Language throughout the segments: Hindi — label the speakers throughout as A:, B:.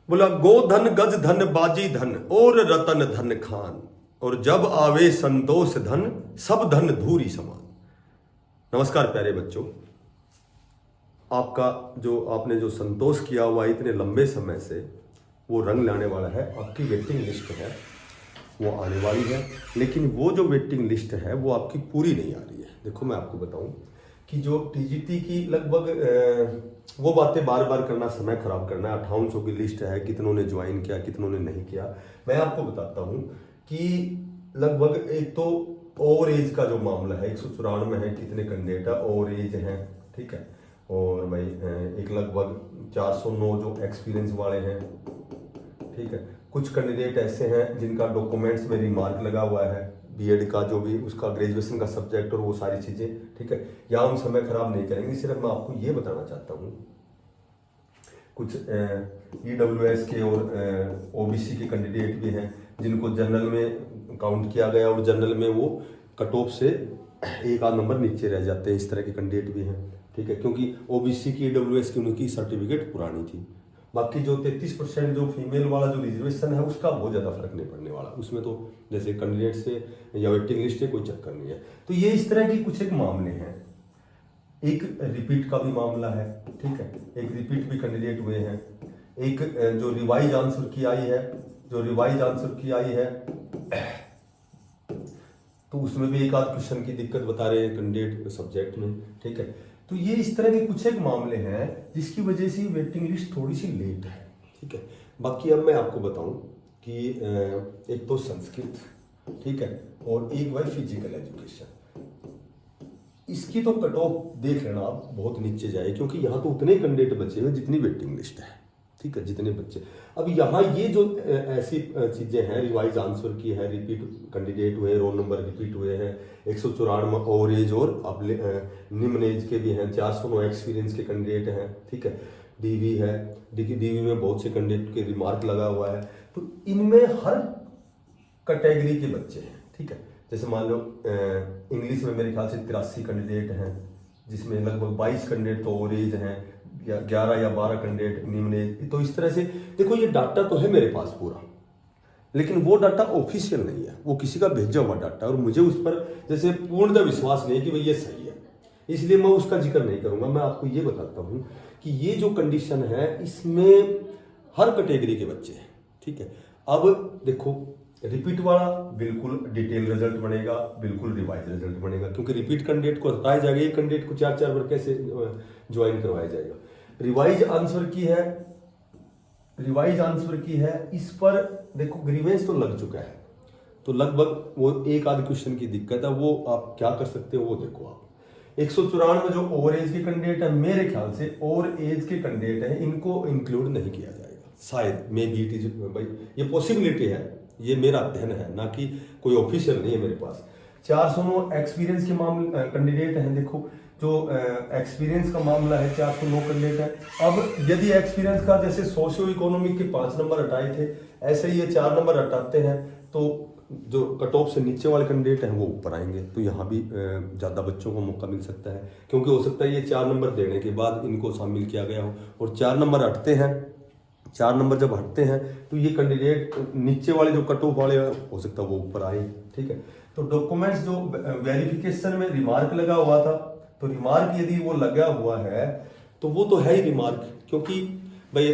A: बोला गोधन गज धन बाजी धन और रतन धन खान, और जब आवे संतोष धन सब धन धूरी समान। नमस्कार प्यारे बच्चों, आपका जो आपने जो संतोष किया हुआ इतने लंबे समय से वो रंग लाने वाला है। आपकी वेटिंग लिस्ट है वो आने वाली है, लेकिन वो जो वेटिंग लिस्ट है वो आपकी पूरी नहीं आ रही है। देखो मैं आपको बताऊं कि जो टीजीटी की लगभग वो बातें बार बार करना समय खराब करना है। 5800 की लिस्ट है, कितनों ने ज्वाइन किया कितनों ने नहीं किया। मैं आपको बताता हूं कि लगभग एक तो ओवर एज का जो मामला है 194 है, कितने कैंडिडेट ओवर एज हैं, ठीक है। और भाई एक लगभग 409 जो एक्सपीरियंस वाले हैं, ठीक है। कुछ कैंडिडेट ऐसे हैं जिनका डॉक्यूमेंट्स में रिमार्क लगा हुआ है, बीएड का जो भी उसका ग्रेजुएशन का सब्जेक्ट और वो सारी चीजें, ठीक है। यहाँ हम समय खराब नहीं करेंगे, सिर्फ मैं आपको ये बताना चाहता हूँ कुछ ईडब्ल्यूएस के और ओबीसी के कैंडिडेट भी हैं जिनको जनरल में काउंट किया गया और जनरल में वो कट ऑफ से एक आध नंबर नीचे रह जाते हैं। इस तरह के कैंडिडेट भी हैं, ठीक है, क्योंकि ओबीसी की ईडब्ल्यूएस की उनकी सर्टिफिकेट पुरानी थी। बाकी जो 33% जो फीमेल वाला जो रिजर्वेशन है उसका बहुत ज़्यादा फर्क नहीं पड़ने वाला, उसमें तो जैसे कैंडिडेट से या वेटिंग लिस्ट से कोई चक्कर नहीं है। तो ये इस तरह की कुछ एक मामले हैं। एक रिपीट का भी मामला है, ठीक है, एक रिपीट भी कैंडिडेट हुए हैं। एक जो रिवाइज आंसर की आई है, जो रिवाइज आंसर की आई है तो उसमें भी एक आध क्वेश्चन की दिक्कत बता रहे हैं कैंडिडेट सब्जेक्ट में, ठीक है। तो ये इस तरह के कुछ एक मामले हैं जिसकी वजह से वेटिंग लिस्ट थोड़ी सी लेट है, ठीक है। बाकी अब मैं आपको बताऊं कि एक तो संस्कृत, ठीक है, और एक भाई फिजिकल एजुकेशन, इसकी तो कट ऑफ देख लेना आप बहुत नीचे जाए, क्योंकि यहाँ तो उतने कैंडिडेट बचे हुए जितनी वेटिंग लिस्ट है, ठीक है, जितने बच्चे। अब यहाँ ये जो ऐसी चीजें हैं, रिवाइज आंसर की है, रिपीट कैंडिडेट हुए, रोल नंबर रिपीट हुए हैं, 194 ओवर एज और अब निम्न एज के भी हैं, 409 एक्सपीरियंस के कैंडिडेट हैं, ठीक है। डीवी है, डीवी में बहुत से कैंडिडेट के रिमार्क लगा हुआ है। तो इनमें हर कैटेगरी के बच्चे हैं, ठीक है। जैसे मान लो इंग्लिश में मेरे ख्याल से 83 कैंडिडेट हैं, जिसमें लगभग 22 कैंडिडेट तो ओवर एज हैं, या 11 या 12 कैंडिडेट निम्न एज। तो इस तरह से देखो ये डाटा तो है मेरे पास पूरा, लेकिन वो डाटा ऑफिशियल नहीं है, वो किसी का भेजा हुआ डाटा, और मुझे उस पर जैसे पूर्णतः विश्वास नहीं है कि भाई ये सही है, इसलिए मैं उसका जिक्र नहीं करूंगा। मैं आपको ये बताता हूं कि ये जो कंडीशन है इसमें हर कैटेगरी के बच्चे हैं, ठीक है। अब देखो रिपीट वाला बिल्कुल डिटेल रिजल्ट बनेगा, बिल्कुल रिवाइज रिजल्ट बनेगा, क्योंकि रिपीट कैंडिडेट को हटाया जाएगा, एक कैंडिडेट को 4-4 बार कैसे ज्वाइन करवाया जाएगा। रिवाइज आंसर की है, रिवाइज आंसर की है, इस पर देखो ग्रीवेंस तो लग चुका है, तो लगभग वो एक आध क्वेश्चन की दिक्कत है, वो आप क्या कर सकते हो वो देखो आप। 194 जो ओवर एज के कैंडिडेट है, मेरे ख्याल से ओवर एज के कैंडिडेट है, इनको इंक्लूड नहीं किया जाएगा शायद, मे बी इट इज, भाई ये पॉसिबिलिटी है, ये मेरा अध्ययन है ना कि कोई ऑफिशियल नहीं है मेरे पास। 409 एक्सपीरियंस के मामले कैंडिडेट हैं, देखो जो एक्सपीरियंस का मामला है 409 कैंडिडेट है। अब यदि एक्सपीरियंस का जैसे सोशियो इकोनॉमिक के 5 नंबर हटाए थे, ऐसे ही ये 4 नंबर हटाते हैं, तो जो कट ऑफ से नीचे वाले कैंडिडेट हैं वो ऊपर आएंगे, तो यहाँ भी ज़्यादा बच्चों को मौका मिल सकता है, क्योंकि हो सकता है ये 4 नंबर देने के बाद इनको शामिल किया गया हो, और 4 नंबर हटते हैं, 4 नंबर जब हटते हैं तो ये कैंडिडेट नीचे वाले जो कट ऑफ वाले हो सकता है वो ऊपर आए, ठीक है। तो डॉक्यूमेंट्स जो वेरिफिकेशन में रिमार्क लगा हुआ था, तो रिमार्क यदि वो लगा हुआ है तो वो तो है ही रिमार्क, क्योंकि भाई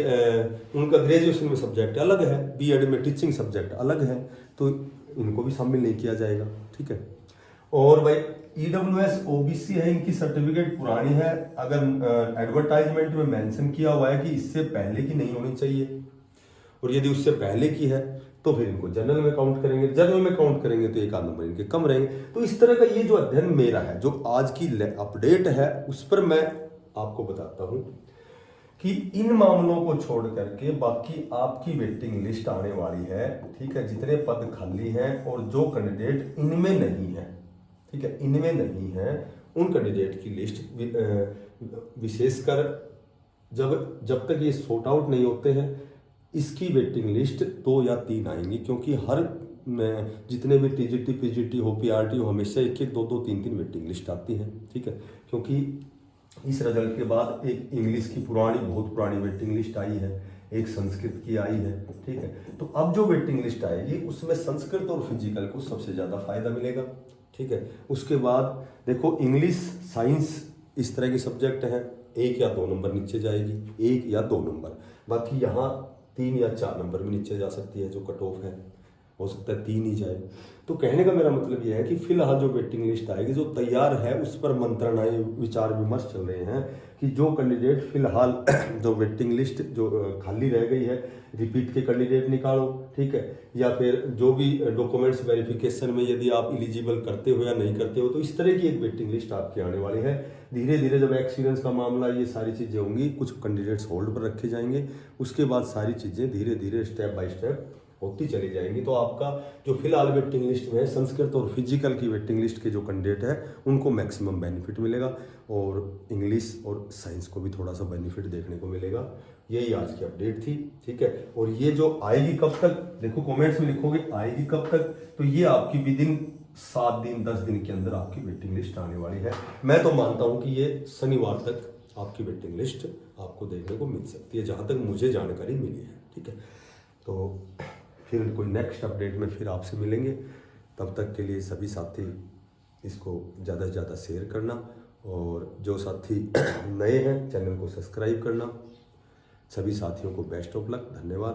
A: उनका ग्रेजुएशन में सब्जेक्ट अलग है, बीएड में टीचिंग सब्जेक्ट अलग है, तो इनको भी शामिल नहीं किया जाएगा, ठीक है। और भाई ईडब्ल्यूएस ओबीसी है, इनकी सर्टिफिकेट पुरानी है, अगर एडवर्टाइजमेंट में मेंशन किया हुआ है कि इससे पहले की नहीं होनी चाहिए, और यदि उससे पहले की है तो फिर इनको जनरल में काउंट करेंगे, जनरल में काउंट करेंगे तो एक आध नंबर इनके कम रहेंगे। तो इस तरह का ये जो अध्ययन मेरा है, जो आज की अपडेट है, उस पर मैं आपको बताता हूं कि इन मामलों को छोड़ करके बाकी आपकी वेटिंग लिस्ट आने वाली है, ठीक है। जितने पद खाली हैं और जो कैंडिडेट इनमें नहीं है, ठीक है, इनमें नहीं है, उन कैंडिडेट की लिस्ट विशेषकर जब तक ये सॉर्ट आउट नहीं होते हैं, इसकी वेटिंग लिस्ट 2 या 3 आएंगी, क्योंकि हर जितने भी टीजीटी पीजीटी हो पीआरटी हो, हमेशा 1-1 2-2 3-3 वेटिंग लिस्ट आती है, ठीक है। क्योंकि इस रिजल्ट के बाद एक इंग्लिश की पुरानी बहुत पुरानी वेटिंग लिस्ट आई है, एक संस्कृत की आई है, ठीक है। तो अब जो वेटिंग लिस्ट आएगी उसमें संस्कृत और फिजिकल को सबसे ज़्यादा फायदा मिलेगा, ठीक है। उसके बाद देखो इंग्लिश, साइंस इस तरह के सब्जेक्ट हैं, 1 या 2 नंबर नीचे जाएगी, 1 या 2 नंबर। बाकी यहाँ 3 या 4 नंबर में नीचे जा सकती है, जो कट ऑफ है हो सकता है 3 ही जाए। तो कहने का मेरा मतलब यह है कि फिलहाल जो वेटिंग लिस्ट आएगी जो तैयार है उस पर मंत्रणाएं, विचार विमर्श चल रहे हैं कि जो कैंडिडेट फिलहाल जो वेटिंग लिस्ट जो खाली रह गई है, रिपीट के कैंडिडेट निकालो, ठीक है, या फिर जो भी डॉक्यूमेंट्स वेरिफिकेशन में यदि आप एलिजिबल करते हो या नहीं करते हो, तो इस तरह की एक वेटिंग लिस्ट आपकी आने वाली है। धीरे धीरे जब एक्सपीरियंस का मामला, ये सारी चीज़ें होंगी, कुछ कैंडिडेट्स होल्ड पर रखे जाएंगे, उसके बाद सारी चीज़ें धीरे धीरे स्टेप बाय स्टेप होती चली जाएंगी। तो आपका जो फिलहाल वेटिंग लिस्ट में है, संस्कृत और फिजिकल की वेटिंग लिस्ट के जो कैंडिडेट है उनको मैक्सिमम बेनिफिट मिलेगा, और इंग्लिश और साइंस को भी थोड़ा सा बेनिफिट देखने को मिलेगा। यही आज की अपडेट थी, ठीक है। और ये जो आएगी कब तक, देखो कमेंट्स में लिखोगे आएगी कब तक, तो ये आपकी विदिन 7 दिन 10 दिन के अंदर आपकी वेटिंग लिस्ट आने वाली है। मैं तो मानता हूँ कि ये शनिवार तक आपकी वेटिंग लिस्ट आपको देखने को मिल सकती है, जहाँ तक मुझे जानकारी मिली है, ठीक है। तो फिर कोई नेक्स्ट अपडेट में फिर आपसे मिलेंगे। तब तक के लिए सभी साथी इसको ज़्यादा से ज़्यादा शेयर करना, और जो साथी नए हैं चैनल को सब्सक्राइब करना। सभी साथियों को बेस्ट ऑफ लक, धन्यवाद।